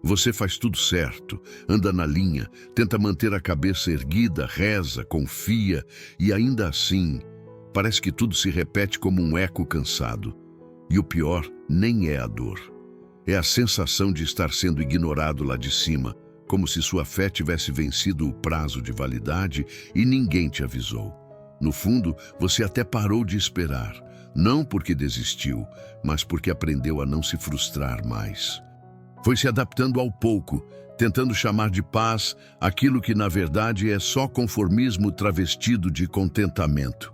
Você faz tudo certo, anda na linha, tenta manter a cabeça erguida, reza, confia e ainda assim, parece que tudo se repete como um eco cansado. E o pior nem é a dor. É a sensação de estar sendo ignorado lá de cima, como se sua fé tivesse vencido o prazo de validade e ninguém te avisou. No fundo, você até parou de esperar, não porque desistiu, mas porque aprendeu a não se frustrar mais. Foi se adaptando ao pouco, tentando chamar de paz aquilo que na verdade é só conformismo travestido de contentamento.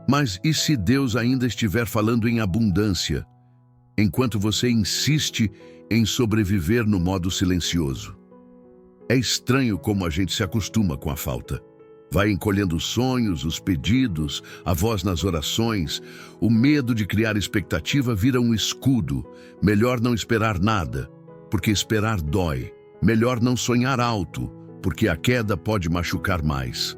Mas e se Deus ainda estiver falando em abundância, enquanto você insiste em sobreviver no modo silencioso? É estranho como a gente se acostuma com a falta. Vai encolhendo os sonhos, os pedidos, a voz nas orações. O medo de criar expectativa vira um escudo. Melhor não esperar nada, porque esperar dói. Melhor não sonhar alto, porque a queda pode machucar mais.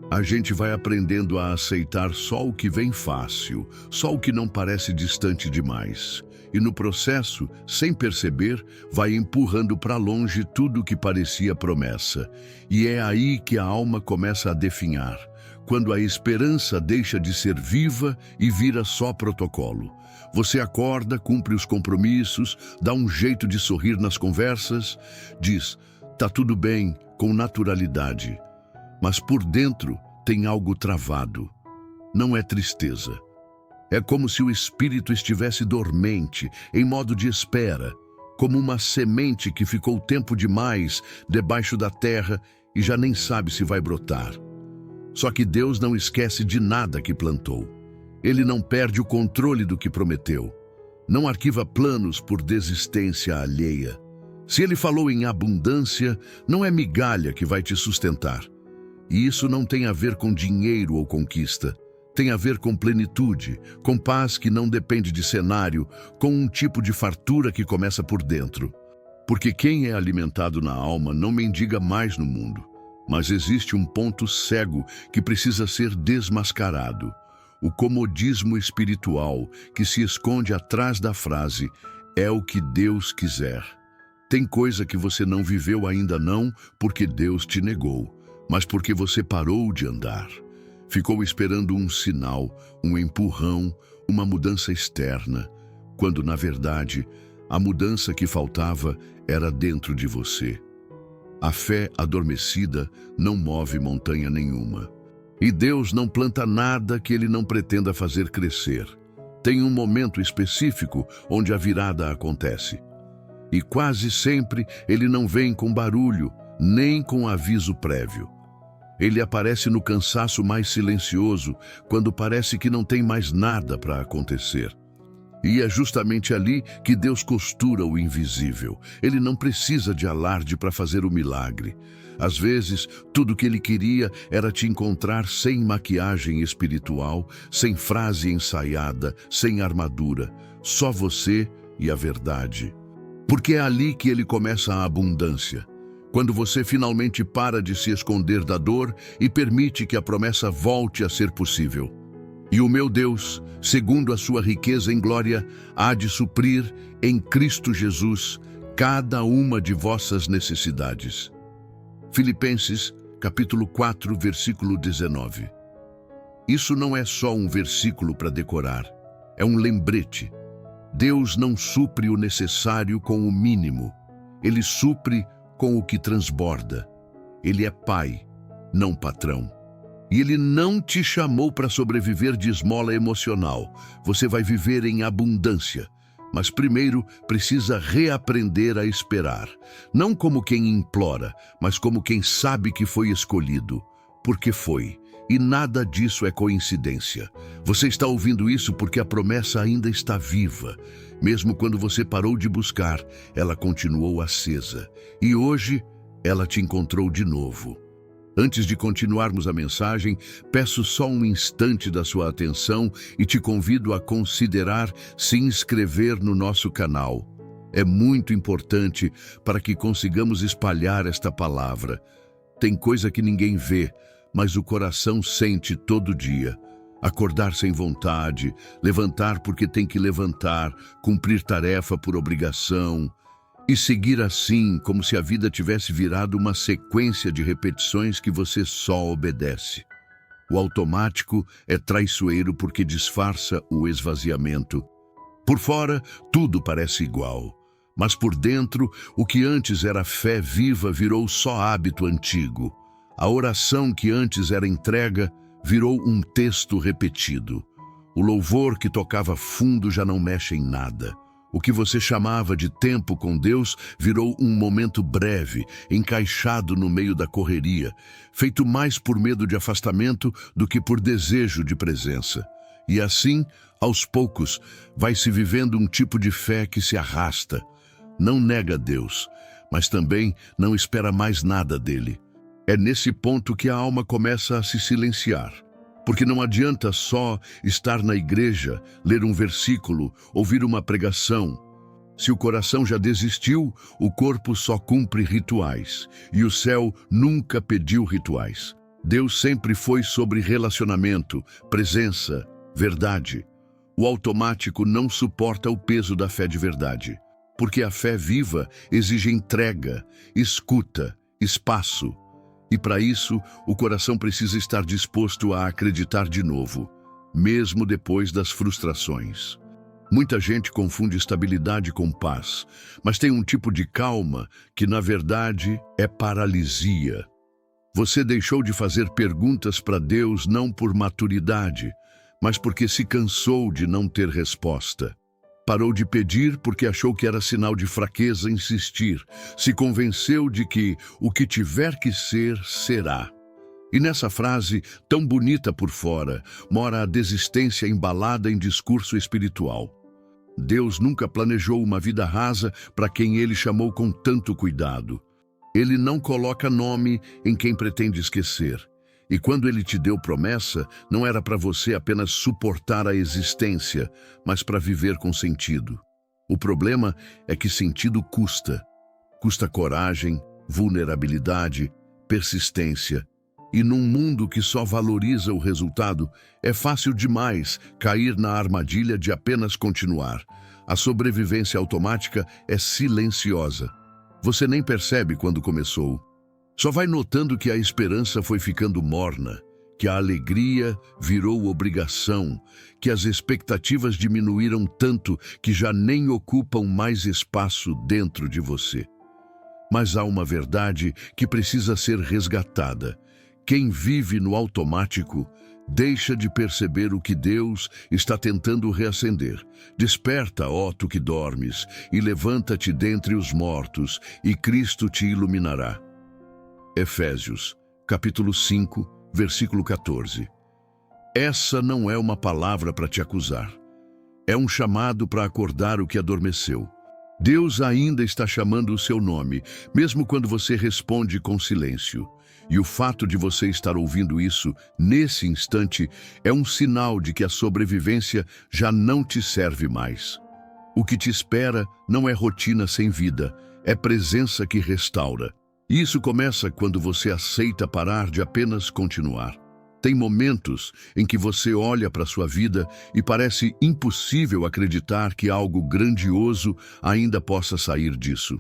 A gente vai aprendendo a aceitar só o que vem fácil, só o que não parece distante demais. E no processo, sem perceber, vai empurrando para longe tudo o que parecia promessa. E é aí que a alma começa a definhar, quando a esperança deixa de ser viva e vira só protocolo. Você acorda, cumpre os compromissos, dá um jeito de sorrir nas conversas, diz, tá tudo bem, com naturalidade. Mas por dentro tem algo travado. Não é tristeza. É como se o espírito estivesse dormente, em modo de espera, como uma semente que ficou tempo demais debaixo da terra e já nem sabe se vai brotar. Só que Deus não esquece de nada que plantou. Ele não perde o controle do que prometeu. Não arquiva planos por desistência alheia. Se Ele falou em abundância, não é migalha que vai te sustentar. E isso não tem a ver com dinheiro ou conquista. Tem a ver com plenitude, com paz que não depende de cenário, com um tipo de fartura que começa por dentro. Porque quem é alimentado na alma não mendiga mais no mundo. Mas existe um ponto cego que precisa ser desmascarado. O comodismo espiritual que se esconde atrás da frase "é o que Deus quiser". Tem coisa que você não viveu ainda não porque Deus te negou, mas porque você parou de andar. Ficou esperando um sinal, um empurrão, uma mudança externa, quando, na verdade, a mudança que faltava era dentro de você. A fé adormecida não move montanha nenhuma. E Deus não planta nada que Ele não pretenda fazer crescer. Tem um momento específico onde a virada acontece. E quase sempre Ele não vem com barulho, nem com aviso prévio. Ele aparece no cansaço mais silencioso, quando parece que não tem mais nada para acontecer. E é justamente ali que Deus costura o invisível. Ele não precisa de alarde para fazer o milagre. Às vezes, tudo que Ele queria era te encontrar sem maquiagem espiritual, sem frase ensaiada, sem armadura. Só você e a verdade. Porque é ali que Ele começa a abundância. Quando você finalmente para de se esconder da dor e permite que a promessa volte a ser possível. E o meu Deus, segundo a sua riqueza em glória, há de suprir em Cristo Jesus cada uma de vossas necessidades. Filipenses, capítulo 4, versículo 19. Isso não é só um versículo para decorar, é um lembrete. Deus não supre o necessário com o mínimo, Ele supre com o que transborda. Ele é Pai, não patrão. E Ele não te chamou para sobreviver de esmola emocional. Você vai viver em abundância. Mas primeiro precisa reaprender a esperar. Não como quem implora, mas como quem sabe que foi escolhido. Porque foi. E nada disso é coincidência. Você está ouvindo isso porque a promessa ainda está viva. Mesmo quando você parou de buscar, ela continuou acesa. E hoje, ela te encontrou de novo. Antes de continuarmos a mensagem, peço só um instante da sua atenção e te convido a considerar se inscrever no nosso canal. É muito importante para que consigamos espalhar esta palavra. Tem coisa que ninguém vê, mas o coração sente todo dia. Acordar sem vontade, levantar porque tem que levantar, cumprir tarefa por obrigação. e seguir assim, como se a vida tivesse virado uma sequência de repetições que você só obedece. O automático é traiçoeiro porque disfarça o esvaziamento. Por fora, tudo parece igual, mas por dentro, o que antes era fé viva virou só hábito antigo. A oração que antes era entrega virou um texto repetido. O louvor que tocava fundo já não mexe em nada. O que você chamava de tempo com Deus virou um momento breve, encaixado no meio da correria, feito mais por medo de afastamento do que por desejo de presença. E assim, aos poucos, vai se vivendo um tipo de fé que se arrasta. Não nega Deus, mas também não espera mais nada dele. É nesse ponto que a alma começa a se silenciar. Porque não adianta só estar na igreja, ler um versículo, ouvir uma pregação. Se o coração já desistiu, o corpo só cumpre rituais. E o céu nunca pediu rituais. Deus sempre foi sobre relacionamento, presença, verdade. O automático não suporta o peso da fé de verdade. Porque a fé viva exige entrega, escuta, espaço. E para isso, o coração precisa estar disposto a acreditar de novo, mesmo depois das frustrações. Muita gente confunde estabilidade com paz, mas tem um tipo de calma que, na verdade, é paralisia. Você deixou de fazer perguntas para Deus não por maturidade, mas porque se cansou de não ter resposta. Parou de pedir porque achou que era sinal de fraqueza insistir. Se convenceu de que o que tiver que ser, será. E nessa frase, tão bonita por fora, mora a desistência embalada em discurso espiritual. Deus nunca planejou uma vida rasa para quem Ele chamou com tanto cuidado. Ele não coloca nome em quem pretende esquecer. E quando Ele te deu promessa, não era para você apenas suportar a existência, mas para viver com sentido. O problema é que sentido custa. Custa coragem, vulnerabilidade, persistência. E num mundo que só valoriza o resultado, é fácil demais cair na armadilha de apenas continuar. A sobrevivência automática é silenciosa. Você nem percebe quando começou. Só vai notando que a esperança foi ficando morna, que a alegria virou obrigação, que as expectativas diminuíram tanto que já nem ocupam mais espaço dentro de você. Mas há uma verdade que precisa ser resgatada. Quem vive no automático deixa de perceber o que Deus está tentando reacender. Desperta, ó tu que dormes, e levanta-te dentre os mortos, e Cristo te iluminará. Efésios, capítulo 5, versículo 14. Essa não é uma palavra para te acusar. É um chamado para acordar o que adormeceu. Deus ainda está chamando o seu nome, mesmo quando você responde com silêncio. E o fato de você estar ouvindo isso, nesse instante, é um sinal de que a sobrevivência já não te serve mais. O que te espera não é rotina sem vida, é presença que restaura. E isso começa quando você aceita parar de apenas continuar. Tem momentos em que você olha para sua vida e parece impossível acreditar que algo grandioso ainda possa sair disso.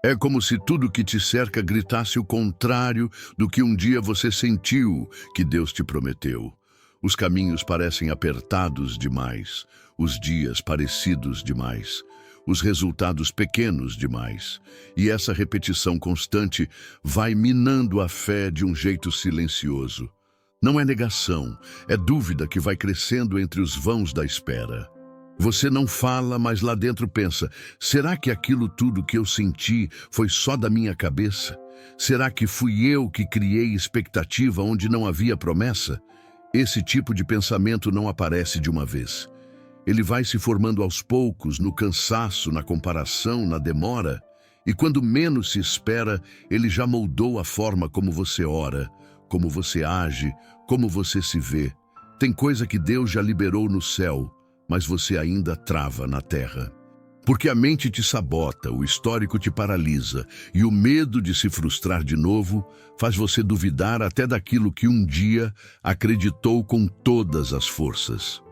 É como se tudo que te cerca gritasse o contrário do que um dia você sentiu que Deus te prometeu. Os caminhos parecem apertados demais, os dias parecidos demais, os resultados pequenos demais. E essa repetição constante vai minando a fé de um jeito silencioso. Não é negação, é dúvida que vai crescendo entre os vãos da espera. Você não fala, mas lá dentro pensa, será que aquilo tudo que eu senti foi só da minha cabeça? Será que fui eu que criei expectativa onde não havia promessa? Esse tipo de pensamento não aparece de uma vez. Ele vai se formando aos poucos, no cansaço, na comparação, na demora. E quando menos se espera, ele já moldou a forma como você ora, como você age, como você se vê. Tem coisa que Deus já liberou no céu, mas você ainda trava na terra. Porque a mente te sabota, o histórico te paralisa, e o medo de se frustrar de novo faz você duvidar até daquilo que um dia acreditou com todas as forças.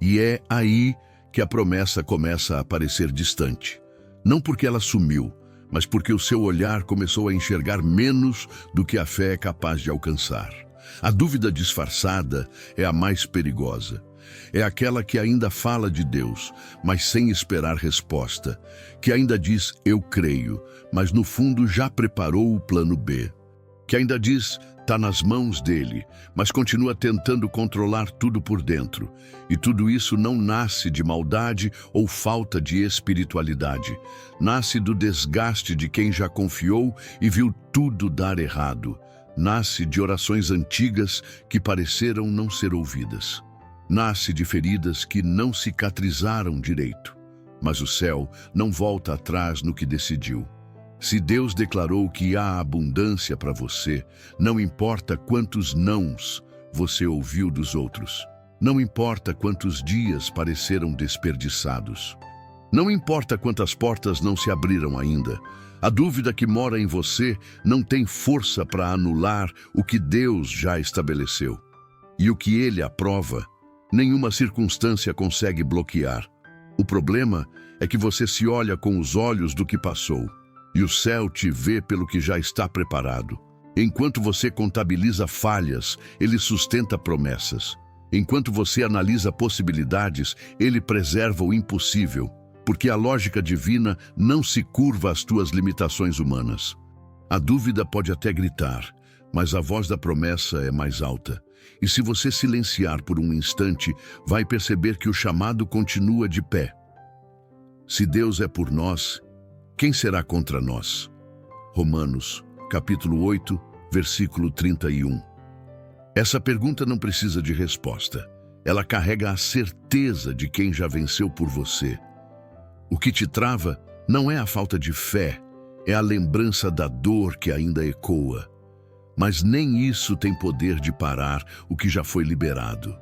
E é aí que a promessa começa a parecer distante. Não porque ela sumiu, mas porque o seu olhar começou a enxergar menos do que a fé é capaz de alcançar. A dúvida disfarçada é a mais perigosa. É aquela que ainda fala de Deus, mas sem esperar resposta, que ainda diz "eu creio", mas no fundo já preparou o plano B. Que ainda diz "tá nas mãos dele", mas continua tentando controlar tudo por dentro. E tudo isso não nasce de maldade ou falta de espiritualidade. Nasce do desgaste de quem já confiou e viu tudo dar errado. Nasce de orações antigas que pareceram não ser ouvidas. Nasce de feridas que não cicatrizaram direito. Mas o céu não volta atrás no que decidiu. Se Deus declarou que há abundância para você, não importa quantos nãos você ouviu dos outros. Não importa quantos dias pareceram desperdiçados. Não importa quantas portas não se abriram ainda. A dúvida que mora em você não tem força para anular o que Deus já estabeleceu. E o que Ele aprova, nenhuma circunstância consegue bloquear. O problema é que você se olha com os olhos do que passou. E o céu te vê pelo que já está preparado. Enquanto você contabiliza falhas, ele sustenta promessas. Enquanto você analisa possibilidades, ele preserva o impossível, porque a lógica divina não se curva às tuas limitações humanas. A dúvida pode até gritar, mas a voz da promessa é mais alta. E se você silenciar por um instante, vai perceber que o chamado continua de pé. Se Deus é por nós, quem será contra nós? Romanos, capítulo 8, versículo 31. Essa pergunta não precisa de resposta. Ela carrega a certeza de quem já venceu por você. O que te trava não é a falta de fé, é a lembrança da dor que ainda ecoa. Mas nem isso tem poder de parar o que já foi liberado.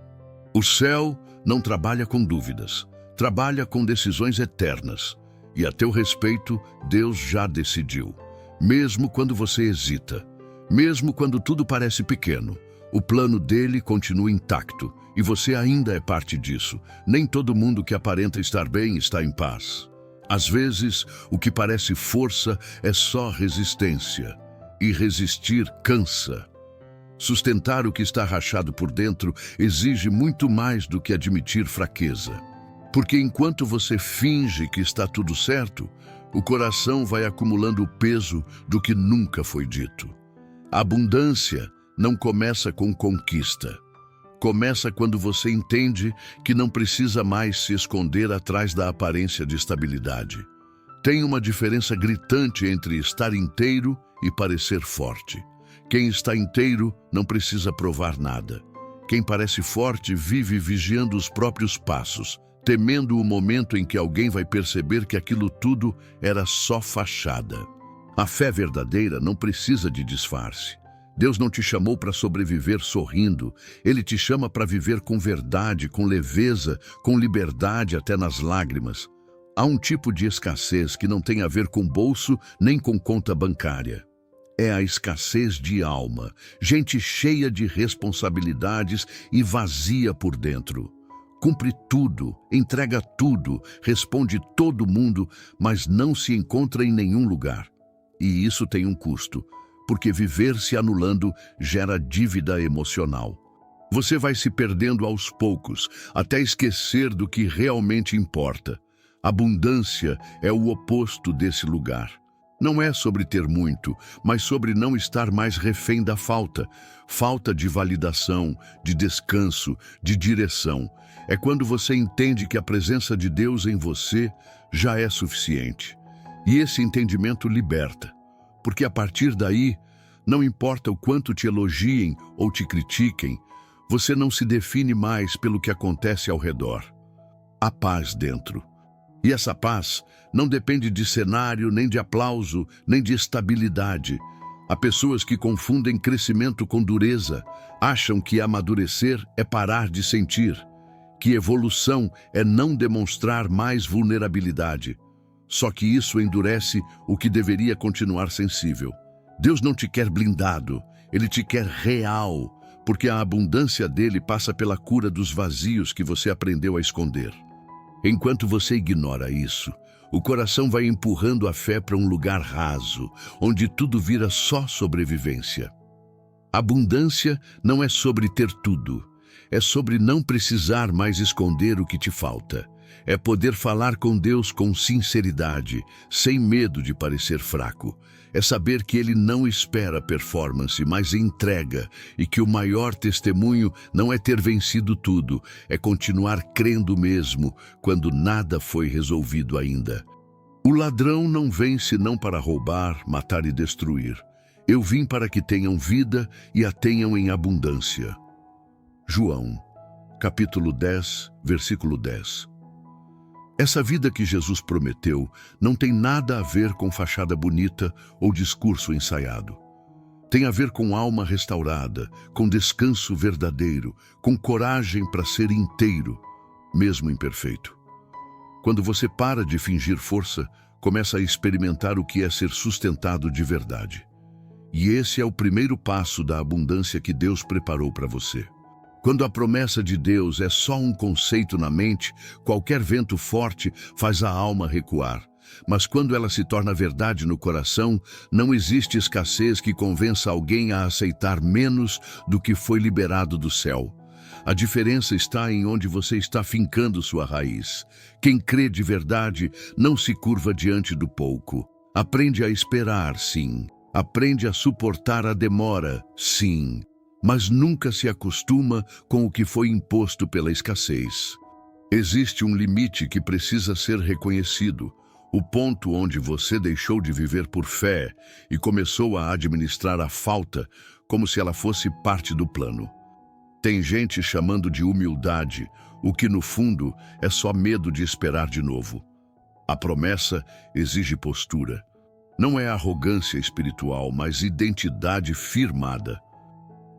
O céu não trabalha com dúvidas, trabalha com decisões eternas. E a teu respeito, Deus já decidiu. Mesmo quando você hesita, mesmo quando tudo parece pequeno, o plano dele continua intacto e você ainda é parte disso. Nem todo mundo que aparenta estar bem está em paz. Às vezes, o que parece força é só resistência. E resistir cansa. Sustentar o que está rachado por dentro exige muito mais do que admitir fraqueza. Porque enquanto você finge que está tudo certo, o coração vai acumulando o peso do que nunca foi dito. A abundância não começa com conquista. Começa quando você entende que não precisa mais se esconder atrás da aparência de estabilidade. Tem uma diferença gritante entre estar inteiro e parecer forte. Quem está inteiro não precisa provar nada. Quem parece forte vive vigiando os próprios passos, temendo o momento em que alguém vai perceber que aquilo tudo era só fachada. A fé verdadeira não precisa de disfarce. Deus não te chamou para sobreviver sorrindo. Ele te chama para viver com verdade, com leveza, com liberdade até nas lágrimas. Há um tipo de escassez que não tem a ver com bolso nem com conta bancária. É a escassez de alma, gente cheia de responsabilidades e vazia por dentro. Cumpre tudo, entrega tudo, responde todo mundo, mas não se encontra em nenhum lugar. E isso tem um custo, porque viver se anulando gera dívida emocional. Você vai se perdendo aos poucos, até esquecer do que realmente importa. Abundância é o oposto desse lugar. Não é sobre ter muito, mas sobre não estar mais refém da falta. Falta de validação, de descanso, de direção. É quando você entende que a presença de Deus em você já é suficiente. E esse entendimento liberta, porque a partir daí, não importa o quanto te elogiem ou te critiquem, você não se define mais pelo que acontece ao redor. Há paz dentro. E essa paz não depende de cenário, nem de aplauso, nem de estabilidade. Há pessoas que confundem crescimento com dureza, acham que amadurecer é parar de sentir, que evolução é não demonstrar mais vulnerabilidade. Só que isso endurece o que deveria continuar sensível. Deus não te quer blindado, Ele te quer real, porque a abundância dele passa pela cura dos vazios que você aprendeu a esconder. Enquanto você ignora isso, o coração vai empurrando a fé para um lugar raso, onde tudo vira só sobrevivência. Abundância não é sobre ter tudo, é sobre não precisar mais esconder o que te falta. É poder falar com Deus com sinceridade, sem medo de parecer fraco. É saber que Ele não espera performance, mas entrega, e que o maior testemunho não é ter vencido tudo, é continuar crendo mesmo, quando nada foi resolvido ainda. O ladrão não vem senão para roubar, matar e destruir. Eu vim para que tenham vida e a tenham em abundância. João, capítulo 10, versículo 10. Essa vida que Jesus prometeu não tem nada a ver com fachada bonita ou discurso ensaiado. Tem a ver com alma restaurada, com descanso verdadeiro, com coragem para ser inteiro, mesmo imperfeito. Quando você para de fingir força, começa a experimentar o que é ser sustentado de verdade. E esse é o primeiro passo da abundância que Deus preparou para você. Quando a promessa de Deus é só um conceito na mente, qualquer vento forte faz a alma recuar. Mas quando ela se torna verdade no coração, não existe escassez que convença alguém a aceitar menos do que foi liberado do céu. A diferença está em onde você está fincando sua raiz. Quem crê de verdade não se curva diante do pouco. Aprende a esperar, sim. Aprende a suportar a demora, sim. Mas nunca se acostuma com o que foi imposto pela escassez. Existe um limite que precisa ser reconhecido, o ponto onde você deixou de viver por fé e começou a administrar a falta como se ela fosse parte do plano. Tem gente chamando de humildade, o que no fundo é só medo de esperar de novo. A promessa exige postura. Não é arrogância espiritual, mas identidade firmada.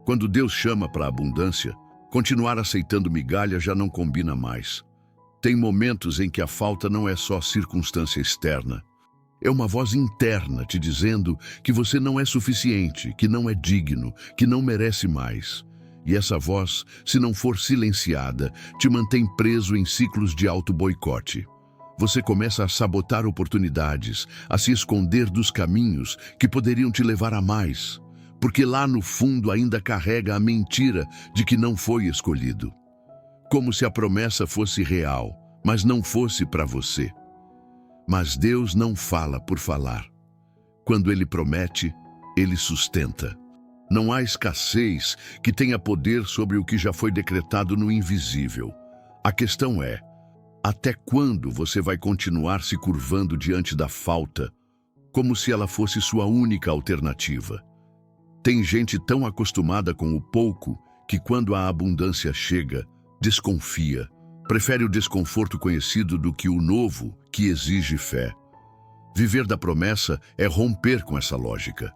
Quando Deus chama para a abundância, continuar aceitando migalha já não combina mais. Tem momentos em que a falta não é só circunstância externa. É uma voz interna te dizendo que você não é suficiente, que não é digno, que não merece mais. E essa voz, se não for silenciada, te mantém preso em ciclos de auto-boicote. Você começa a sabotar oportunidades, a se esconder dos caminhos que poderiam te levar a mais. Porque lá no fundo ainda carrega a mentira de que não foi escolhido. Como se a promessa fosse real, mas não fosse para você. Mas Deus não fala por falar. Quando Ele promete, Ele sustenta. Não há escassez que tenha poder sobre o que já foi decretado no invisível. A questão é, até quando você vai continuar se curvando diante da falta, como se ela fosse sua única alternativa? Tem gente tão acostumada com o pouco que, quando a abundância chega, desconfia. Prefere o desconforto conhecido do que o novo, que exige fé. Viver da promessa é romper com essa lógica.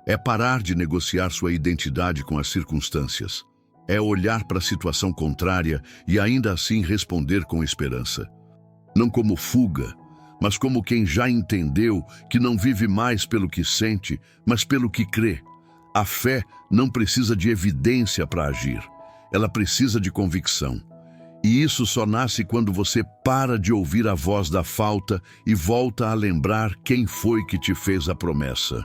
É parar de negociar sua identidade com as circunstâncias. É olhar para a situação contrária e ainda assim responder com esperança. Não como fuga, mas como quem já entendeu que não vive mais pelo que sente, mas pelo que crê. A fé não precisa de evidência para agir, ela precisa de convicção. E isso só nasce quando você para de ouvir a voz da falta e volta a lembrar quem foi que te fez a promessa.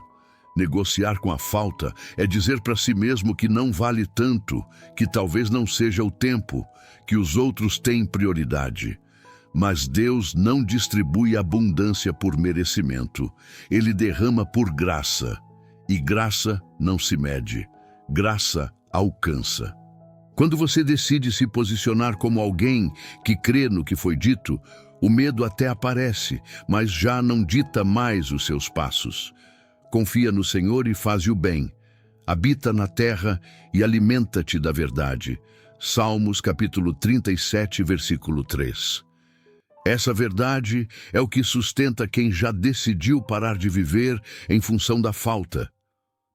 Negociar com a falta é dizer para si mesmo que não vale tanto, que talvez não seja o tempo, que os outros têm prioridade. Mas Deus não distribui abundância por merecimento, Ele derrama por graça. E graça não se mede, graça alcança. Quando você decide se posicionar como alguém que crê no que foi dito, o medo até aparece, mas já não dita mais os seus passos. Confia no Senhor e faze o bem. Habita na terra e alimenta-te da verdade. Salmos capítulo 37, versículo 3. Essa verdade é o que sustenta quem já decidiu parar de viver em função da falta.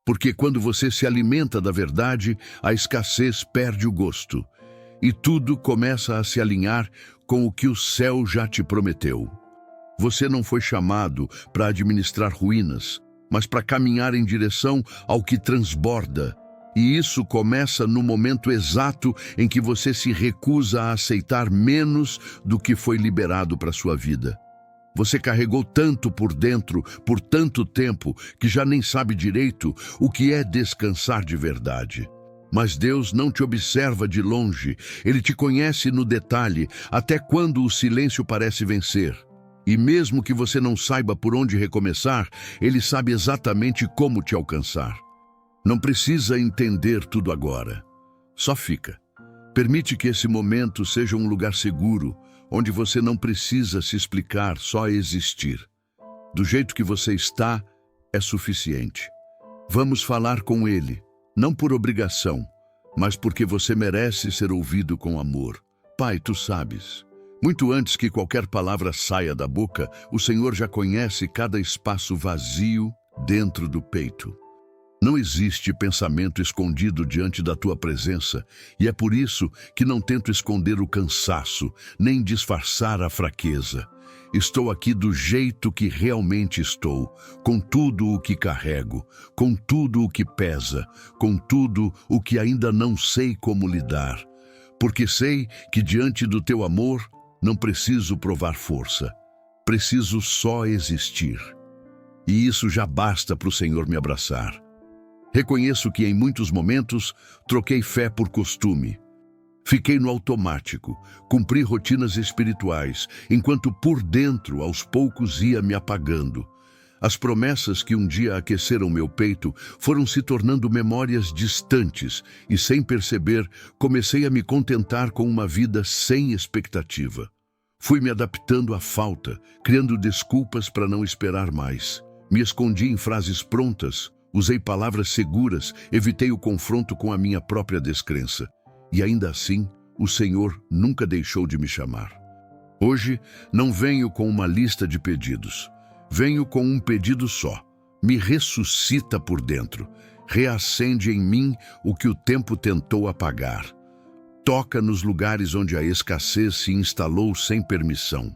Porque quando você se alimenta da verdade, a escassez perde o gosto. E tudo começa a se alinhar com o que o céu já te prometeu. Você não foi chamado para administrar ruínas, mas para caminhar em direção ao que transborda. E isso começa no momento exato em que você se recusa a aceitar menos do que foi liberado para sua vida. Você carregou tanto por dentro, por tanto tempo, que já nem sabe direito o que é descansar de verdade. Mas Deus não te observa de longe, Ele te conhece no detalhe, até quando o silêncio parece vencer. E mesmo que você não saiba por onde recomeçar, Ele sabe exatamente como te alcançar. Não precisa entender tudo agora. Só fica. Permite que esse momento seja um lugar seguro, onde você não precisa se explicar, só existir. Do jeito que você está, é suficiente. Vamos falar com Ele, não por obrigação, mas porque você merece ser ouvido com amor. Pai, tu sabes. Muito antes que qualquer palavra saia da boca, o Senhor já conhece cada espaço vazio dentro do peito. Não existe pensamento escondido diante da tua presença, e é por isso que não tento esconder o cansaço, nem disfarçar a fraqueza. Estou aqui do jeito que realmente estou, com tudo o que carrego, com tudo o que pesa, com tudo o que ainda não sei como lidar. Porque sei que diante do teu amor não preciso provar força, preciso só existir. E isso já basta para o Senhor me abraçar. Reconheço que em muitos momentos troquei fé por costume. Fiquei no automático, cumpri rotinas espirituais, enquanto por dentro aos poucos ia me apagando. As promessas que um dia aqueceram meu peito foram se tornando memórias distantes e, sem perceber, comecei a me contentar com uma vida sem expectativa. Fui me adaptando à falta, criando desculpas para não esperar mais. Me escondi em frases prontas, usei palavras seguras, evitei o confronto com a minha própria descrença. E ainda assim, o Senhor nunca deixou de me chamar. Hoje, não venho com uma lista de pedidos. Venho com um pedido só. Me ressuscita por dentro. Reacende em mim o que o tempo tentou apagar. Toca nos lugares onde a escassez se instalou sem permissão.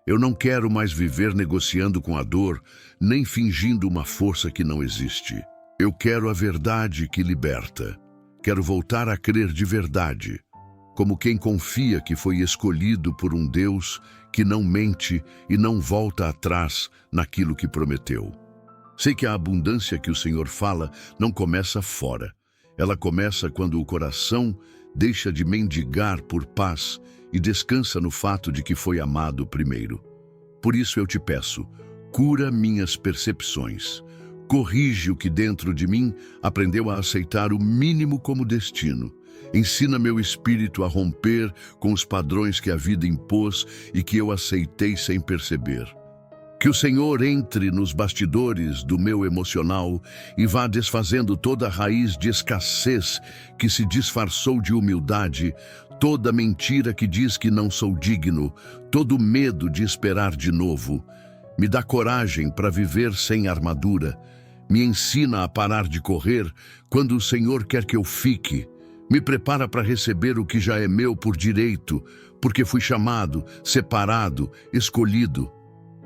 Eu não quero mais viver negociando com a dor, nem fingindo uma força que não existe. Eu quero a verdade que liberta. Quero voltar a crer de verdade, como quem confia que foi escolhido por um Deus que não mente e não volta atrás naquilo que prometeu. Sei que a abundância que o Senhor fala não começa fora. Ela começa quando o coração deixa de mendigar por paz e descansa no fato de que foi amado primeiro. Por isso eu te peço, cura minhas percepções. Corrige o que dentro de mim aprendeu a aceitar o mínimo como destino. Ensina meu espírito a romper com os padrões que a vida impôs e que eu aceitei sem perceber. Que o Senhor entre nos bastidores do meu emocional e vá desfazendo toda a raiz de escassez que se disfarçou de humildade, toda mentira que diz que não sou digno, todo medo de esperar de novo. Me dá coragem para viver sem armadura. Me ensina a parar de correr quando o Senhor quer que eu fique. Me prepara para receber o que já é meu por direito, porque fui chamado, separado, escolhido.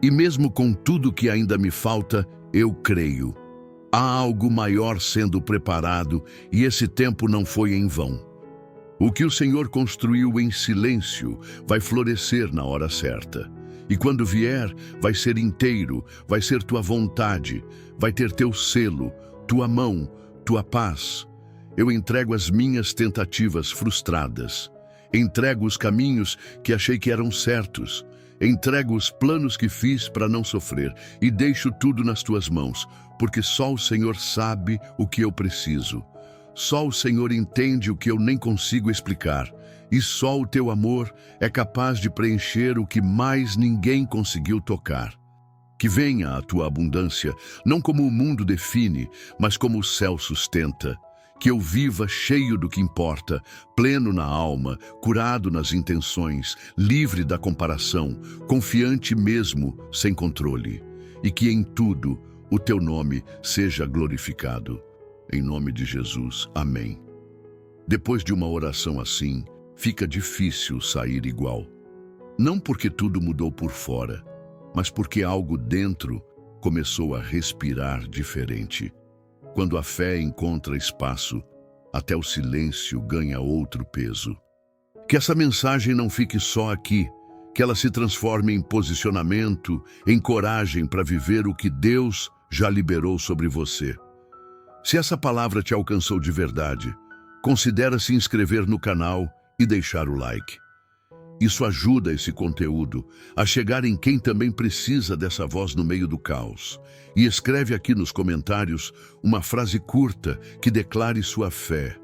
E mesmo com tudo que ainda me falta, eu creio. Há algo maior sendo preparado e esse tempo não foi em vão. O que o Senhor construiu em silêncio vai florescer na hora certa. E quando vier, vai ser inteiro, vai ser tua vontade, vai ter teu selo, tua mão, tua paz. Eu entrego as minhas tentativas frustradas. Entrego os caminhos que achei que eram certos. Entrego os planos que fiz para não sofrer e deixo tudo nas tuas mãos, porque só o Senhor sabe o que eu preciso. Só o Senhor entende o que eu nem consigo explicar. E só o teu amor é capaz de preencher o que mais ninguém conseguiu tocar. Que venha a tua abundância, não como o mundo define, mas como o céu sustenta. Que eu viva cheio do que importa, pleno na alma, curado nas intenções, livre da comparação, confiante mesmo, sem controle. E que em tudo o teu nome seja glorificado. Em nome de Jesus, amém. Depois de uma oração assim, fica difícil sair igual. Não porque tudo mudou por fora, mas porque algo dentro começou a respirar diferente. Quando a fé encontra espaço, até o silêncio ganha outro peso. Que essa mensagem não fique só aqui, que ela se transforme em posicionamento, em coragem para viver o que Deus já liberou sobre você. Se essa palavra te alcançou de verdade, considera se inscrever no canal e deixar o like. Isso ajuda esse conteúdo a chegar em quem também precisa dessa voz no meio do caos. E escreve aqui nos comentários uma frase curta que declare sua fé.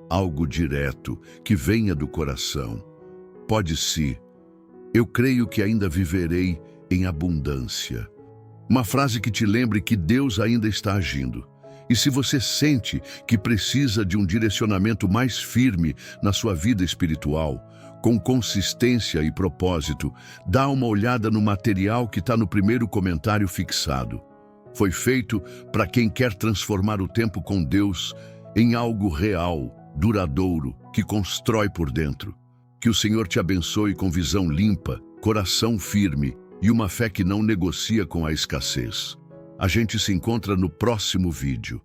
Algo direto, que venha do coração. Pode ser: eu creio que ainda viverei em abundância. Uma frase que te lembre que Deus ainda está agindo. E se você sente que precisa de um direcionamento mais firme na sua vida espiritual, com consistência e propósito, dá uma olhada no material que está no primeiro comentário fixado. Foi feito para quem quer transformar o tempo com Deus em algo real, duradouro, que constrói por dentro. Que o Senhor te abençoe com visão limpa, coração firme e uma fé que não negocia com a escassez. A gente se encontra no próximo vídeo.